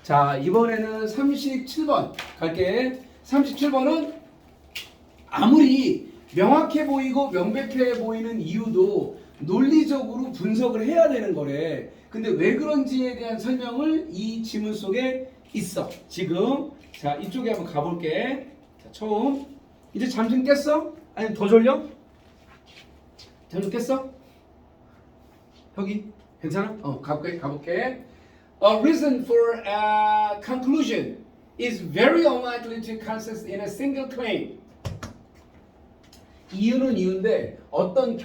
자, 이번에는 37번 갈게. 37번은 아무리 명확해 보이고 명백해 보이는 이유도 논리적으로 분석을 해야 되는 거래. 근데 왜 그런지에 대한 설명을 이 지문 속에 있어. 지금 자, 이쪽에 한번 가볼게. 자, 처음 이제 잠 좀 깼어? 아니면 더 졸려? 잠 좀 깼어? 여기 괜찮아? 가볼게. A reason for a conclusion is very unlikely to consist in a single claim. 이유는 이유인데 어떤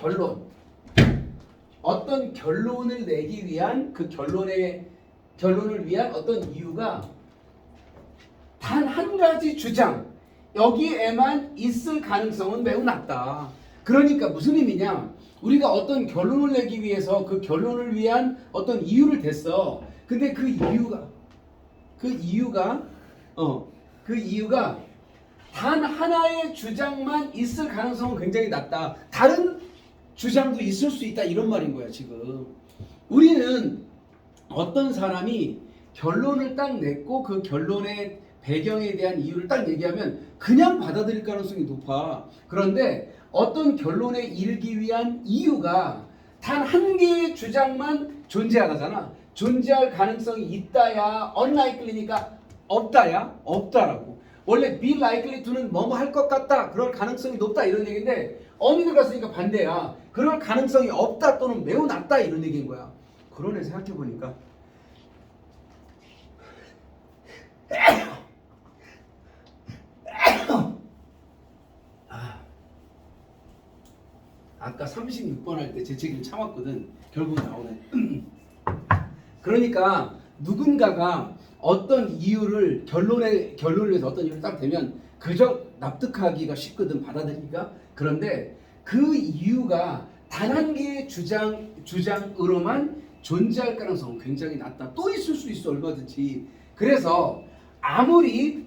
결론을 내기 위한 그 결론을 위한 어떤 이유가 단 한 가지 주장 여기에만 있을 가능성은 매우 낮다. 그러니까 무슨 의미냐? 우리가 어떤 결론을 내기 위해서 그 결론을 위한 어떤 이유를 댔어. 근데 그 이유가 단 하나의 주장만 있을 가능성은 굉장히 낮다. 다른 주장도 있을 수 있다. 이런 말인 거야, 지금. 우리는 어떤 사람이 결론을 딱 냈고 그 결론의 배경에 대한 이유를 딱 얘기하면 그냥 받아들일 가능성이 높아. 그런데 어떤 결론에 이르기 위한 이유가 단 한 개의 주장만 존재하다잖아. 존재할 가능성이 있다야 unlikely니까 없다야 없다라고. 원래 be likely to는 뭐뭐 할 것 같다, 그럴 가능성이 높다 이런 얘기인데 only 들어갔으니까 반대야. 그럴 가능성이 없다 또는 매우 낮다 이런 얘기인 거야. 그러네, 생각해보니까. 아까 36번 할 때 재채기를 참았거든. 결국 나오네. 그러니까 누군가가 어떤 이유를 결론을 위해서 어떤 이유를 딱 대면 그저 납득하기가 쉽거든, 받아들이기가. 그런데 그 이유가 단 한 개의 주장으로만 존재할 가능성은 굉장히 낮다. 또 있을 수 있어, 얼마든지. 그래서 아무리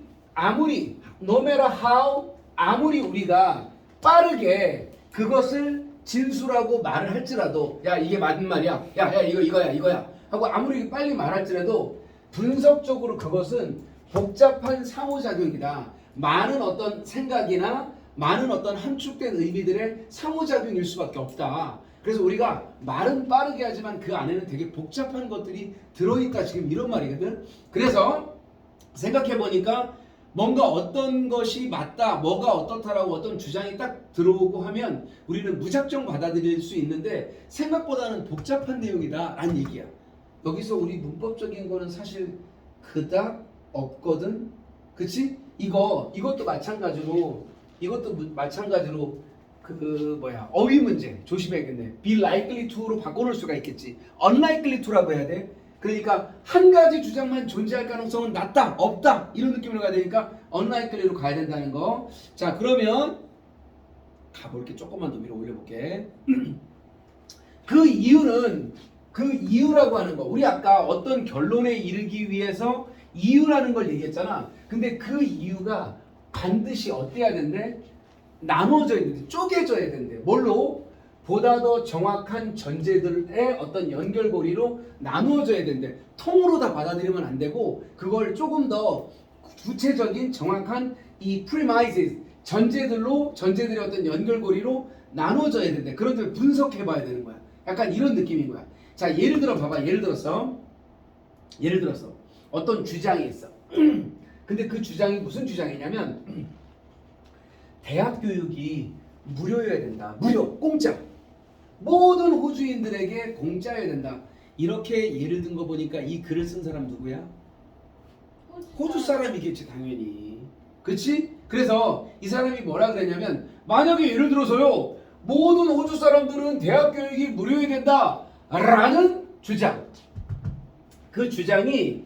no matter how, 아무리 우리가 빠르게 그것을 진술하고 말을 할지라도, 야 이게 맞는 말이야, 야 이거야 하고 아무리 빨리 말할지라도 분석적으로 그것은 복잡한 상호작용이다. 많은 어떤 생각이나 많은 어떤 함축된 의미들의 상호작용일 수밖에 없다. 그래서 우리가 말은 빠르게 하지만 그 안에는 되게 복잡한 것들이 들어있다, 지금 이런 말이거든. 그래서 생각해보니까 뭔가 어떤 것이 맞다, 뭐가 어떻다라고 어떤 주장이 딱 들어오고 하면 우리는 무작정 받아들일 수 있는데 생각보다는 복잡한 내용이다 라는 얘기야. 여기서 우리 문법적인 거는 사실 그닥 없거든. 그치? 이것도 마찬가지로 어휘 문제 조심해야겠네. be likely to로 바꿔놓을 수가 있겠지. unlikely to라고 해야 돼. 그러니까 한 가지 주장만 존재할 가능성은 낮다, 없다 이런 느낌으로 가야 되니까 unlikely로 가야 된다는 거. 자, 그러면 가볼게. 조금만 더 위로 올려볼게. 그 이유라고 하는 거, 우리 아까 어떤 결론에 이르기 위해서 이유라는 걸 얘기했잖아. 근데 그 이유가 반드시 어때야 된대? 나눠져야 된대, 쪼개져야 된대. 뭘로? 보다 더 정확한 전제들의 어떤 연결고리로 나누어져야 된대. 통으로 다 받아들이면 안 되고 그걸 조금 더 구체적인 정확한 이 premises, 전제들의 어떤 연결고리로 나눠져야 된대. 그런 데 분석해봐야 되는 거야. 약간 이런 느낌인 거야. 자, 예를 들어 봐봐. 예를 들어서 어떤 주장이 있어. 근데 그 주장이 무슨 주장이냐면 대학 교육이 무료여야 된다. 무료, 공짜. 모든 호주인들에게 공짜여야 된다. 이렇게 예를 든 거 보니까 이 글을 쓴 사람 누구야? 호주 사람이겠지, 당연히. 그치? 그래서 이 사람이 뭐라 그랬냐면, 만약에 예를 들어서요, 모든 호주 사람들은 대학 교육이 무료여야 된다 라는 주장, 그 주장이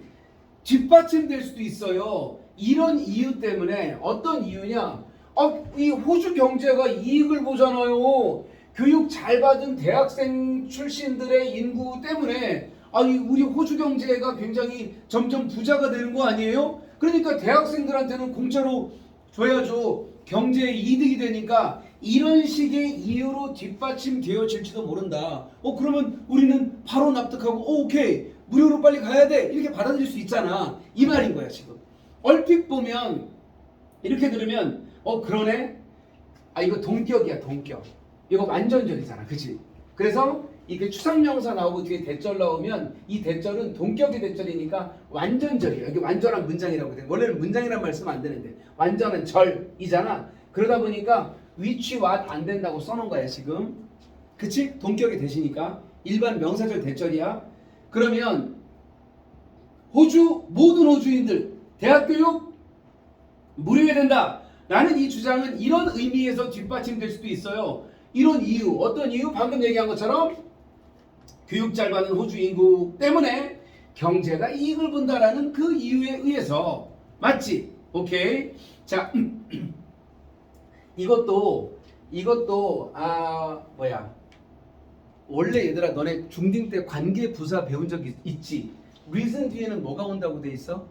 뒷받침될 수도 있어요. 이런 이유 때문에. 어떤 이유냐? 이 호주 경제가 이익을 보잖아요. 교육 잘 받은 대학생 출신들의 인구 때문에 우리 호주 경제가 굉장히 점점 부자가 되는 거 아니에요? 그러니까 대학생들한테는 공짜로 줘야죠. 경제에 이득이 되니까 이런 식의 이유로 뒷받침되어질지도 모른다. 그러면 우리는 바로 납득하고 오케이, 무료로 빨리 가야 돼 이렇게 받아들일 수 있잖아 이 말인 거야 지금. 얼핏 보면 이렇게 들으면 그러네. 이거 동격이야 동격. 이거 완전절이잖아 그치? 그래서 이게 추상명사 나오고 뒤에 대절 나오면 이 대절은 동격의 대절이니까 완전절이에요. 여기 완전한 문장이라고 돼. 원래는 문장이란 말 쓰면 안 되는데 완전한 절이잖아. 그러다 보니까 which what 안 된다고 써놓은 거야 지금. 그치? 동격의 대시니까 일반 명사절 대절이야. 그러면 모든 호주인들 대학교육 무료해야 된다 라는 이 주장은 이런 의미에서 뒷받침될 수도 있어요. 이런 이유, 어떤 이유? 방금 얘기한 것처럼 교육 잘 받는 호주 인구 때문에 경제가 이익을 본다라는 그 이유에 의해서. 맞지? 오케이. 자, 이것도 원래 얘들아 너네 중딩 때 관계 부사 배운 적 있지? reason 뒤에는 뭐가 온다고 돼 있어?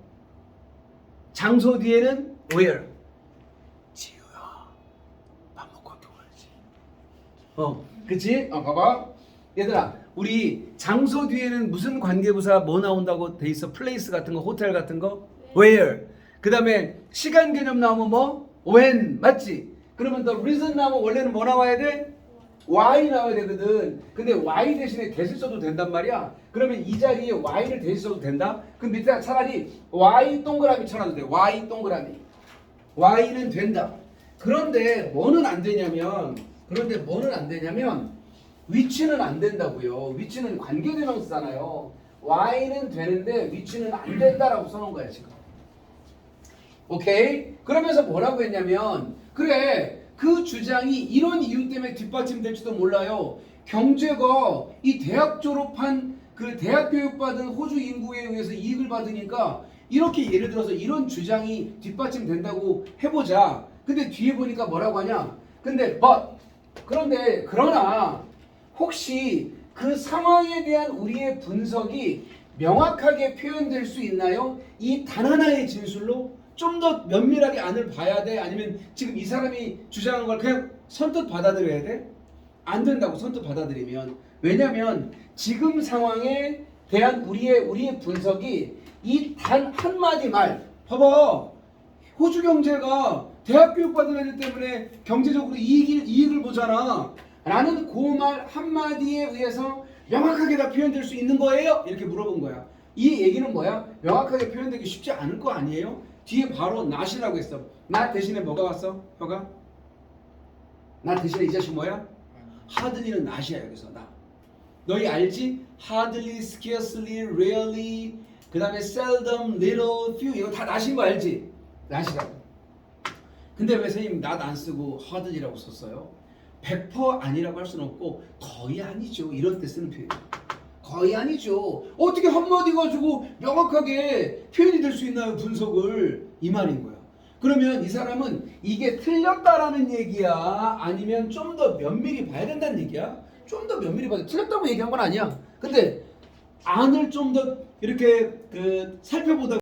장소 뒤에는 where? 지우야 밥 먹고 학교 가야지. 그치? 봐봐 얘들아 우리 장소 뒤에는 무슨 관계부사 뭐 나온다고 돼 있어? place 같은 거, 호텔 같은 거? where? 그 다음에 시간 개념 나오면 뭐? when 맞지? 그러면 더 reason 나오면 원래는 뭐 나와야 돼? y 나와야 되거든. 근데 y 대신에 대신 써도 된단 말이야. 그러면 이 자리에 y를 대신 써도 된다? 그럼 밑에 차라리 y 동그라미 쳐놔도 돼. y 동그라미. y는 된다. 그런데 뭐는 안 되냐면 which는 안 된다고요. which는 관계대명사잖아요. y는 되는데 which는 안 된다라고 써놓은 거야 지금. 오케이? 그러면서 뭐라고 했냐면 그래 그 주장이 이런 이유 때문에 뒷받침될지도 몰라요. 경제가 이 대학 졸업한 그 대학 교육받은 호주 인구에 의해서 이익을 받으니까 이렇게 예를 들어서 이런 주장이 뒷받침된다고 해보자. 근데 뒤에 보니까 뭐라고 하냐? 그러나 혹시 그 상황에 대한 우리의 분석이 명확하게 표현될 수 있나요? 이 단 하나의 진술로? 좀 더 면밀하게 안을 봐야 돼? 아니면 지금 이 사람이 주장한 걸 그냥 선뜻 받아들여야 돼? 안 된다고 선뜻 받아들이면. 왜냐면 지금 상황에 대한 우리의 분석이 이 단 한마디 말 봐봐. 호주 경제가 대학 교육 받은 애들 때문에 경제적으로 이익을 보잖아 라는 그 말 한마디에 의해서 명확하게 다 표현될 수 있는 거예요? 이렇게 물어본 거야. 이 얘기는 뭐야? 명확하게 표현되기 쉽지 않을 거 아니에요? 뒤에 바로 not이라고 했어. not 대신에 뭐가 왔어? 혀가? not 대신에 이 자식 뭐야? hardly는 not이야 여기서 not. 너희 알지? hardly, scarcely, rarely, 그 다음에 seldom, little, few 이거 다 not인 거 알지? not이라고. 근데 왜 선생님 not 안 쓰고 hardly라고 썼어요? 100% 아니라고 할 수는 없고 거의 아니죠. 이런 때 쓰는 표현. 거의 아니죠. 어떻게 한마디 가지고 명확하게 표현이 될 수 있나요? 분석을. 이 말인 거야. 그러면 이 사람은 이게 틀렸다라는 얘기야? 아니면 좀 더 면밀히 봐야 된다는 얘기야? 좀 더 면밀히 봐야 돼. 틀렸다고 얘기한 건 아니야. 근데 안을 좀 더 이렇게 살펴보다